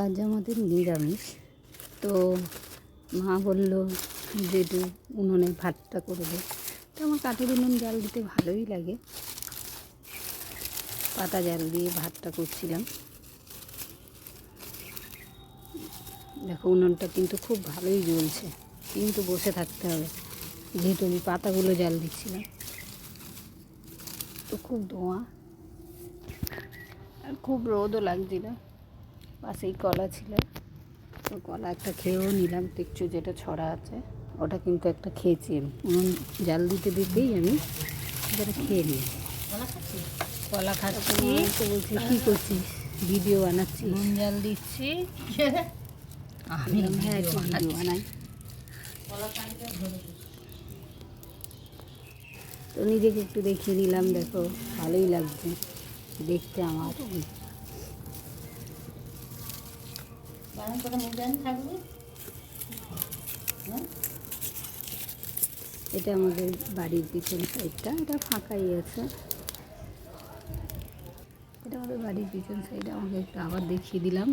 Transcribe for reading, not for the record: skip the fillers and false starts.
আজ আমাদের নিরামিষ। তো মা বলল যে একটু উনুনে ভাতটা করে দে। তো আমার কাঠের উনুন জাল দিতে ভালোই লাগে, পাতা জাল দিয়ে ভাতটা করছিলাম। দেখো উনুনটা কিন্তু খুব ভালোই জ্বলছে, কিন্তু বসে থাকতে হবে যেহেতু আমি পাতাগুলো জাল দিচ্ছিলাম। তো খুব ধোঁয়া আর খুব রোদও লাগছিল। পাশেই কলা ছিল, তো কলা একটা খেয়েও নিলাম। দেখছো যেটা ছড়া আছে ওটা কিন্তু একটা খেয়েছি আমি, উনুন জাল দিতে দিতেই আমি সেটা খেয়ে নিই। কলা খাচ্ছি। তো বলছে কী করছিস? ভিডিও বানাচ্ছি? নুন জল দিচ্ছি। আমি হ্যাঁ একটু ভিডিও বানাই। তো নিজেকে একটু দেখিয়ে নিলাম। দেখো ভালোই লাগছে দেখতে আমার। এটা আমাদের বাড়ির পিছন সাইডটা, এটা ফাঁকাই আছে। এটা আমাদের বাড়ির পিছন সাইডে, আমাকে একটু আবার দেখিয়ে দিলাম।